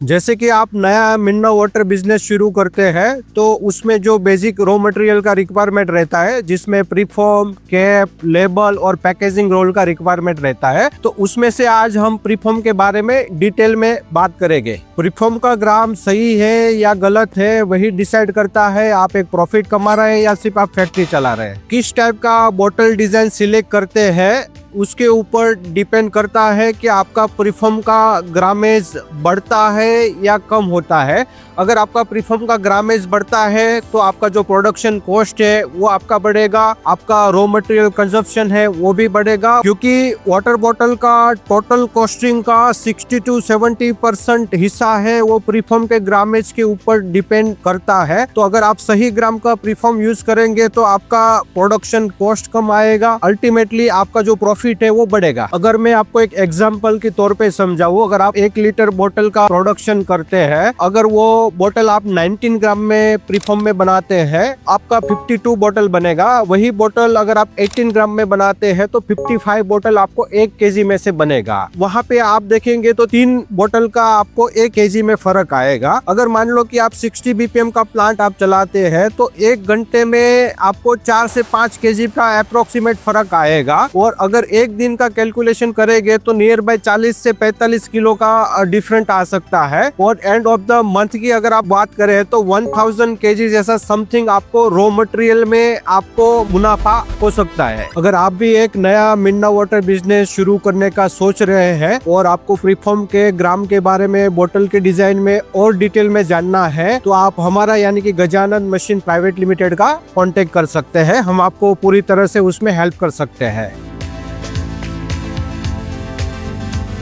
जैसे कि आप नया मिनरल वाटर बिजनेस शुरू करते हैं तो उसमें जो बेसिक रॉ मटेरियल का रिक्वायरमेंट रहता है, जिसमें प्रीफॉर्म, कैप, लेबल और पैकेजिंग रोल का रिक्वायरमेंट रहता है, तो उसमें से आज हम प्रीफॉर्म के बारे में डिटेल में बात करेंगे। प्रीफॉर्म का ग्राम सही है या गलत है, वही डिसाइड करता है आप एक प्रॉफिट कमा रहे हैं या सिर्फ आप फैक्ट्री चला रहे हैं। किस टाइप का बोतल डिजाइन सिलेक्ट करते हैं उसके ऊपर डिपेंड करता है कि आपका प्रीफॉर्म का ग्रामेज बढ़ता है या कम होता है। अगर आपका प्रीफॉर्म का ग्रामेज बढ़ता है तो आपका जो प्रोडक्शन कॉस्ट है वो आपका बढ़ेगा, आपका रॉ मटेरियल कंजप्शन है वो भी बढ़ेगा, क्योंकि वाटर बॉटल का टोटल कॉस्टिंग का 60 to 70% हिस्सा है वो प्रीफॉर्म के ग्रामेज के ऊपर डिपेंड करता है। तो अगर आप सही ग्राम का प्रीफॉर्म यूज करेंगे तो आपका प्रोडक्शन कॉस्ट कम आएगा, अल्टीमेटली आपका जो प्रॉफिट है वो बढ़ेगा। अगर मैं आपको एक एग्जांपल के तौर पे समझाऊं, अगर आप 1 लीटर बोतल का प्रोडक्शन करते हैं, अगर वो बोतल आप 19 ग्राम में प्रीफॉर्म में बनाते हैं, आपका 52 बोतल बनेगा। वही बोतल अगर आप 18 ग्राम में बनाते हैं तो 55 बोतल आपको 1 केजी में से बनेगा। वहाँ पे आप देखेंगे तो 3 बोतल का आपको 1 केजी में फर्क आएगा। अगर मान लो कि आप 60 बीपीएम का प्लांट आप चलाते हैं तो 1 घंटे में आपको 4 से 5 केजी का अप्रोक्सीमेट फर्क आएगा। और अगर एक दिन का कैलकुलेशन करेंगे तो नियर बाय 40 से 45 किलो का डिफरेंट आ सकता है। और एंड ऑफ द मंथ की अगर आप बात करें तो 1000 केजी जैसा समथिंग आपको रॉ मटेरियल में आपको मुनाफा हो सकता है। अगर आप भी एक नया मिनरल वाटर बिजनेस शुरू करने का सोच रहे हैं और आपको प्रीफॉर्म के ग्राम के बारे में, बोतल के डिजाइन में और डिटेल में जानना है तो आप हमारा यानी कि गजानन मशीन प्राइवेट लिमिटेड का कॉन्टेक्ट कर सकते हैं। हम आपको पूरी तरह से उसमें हेल्प कर सकते हैं।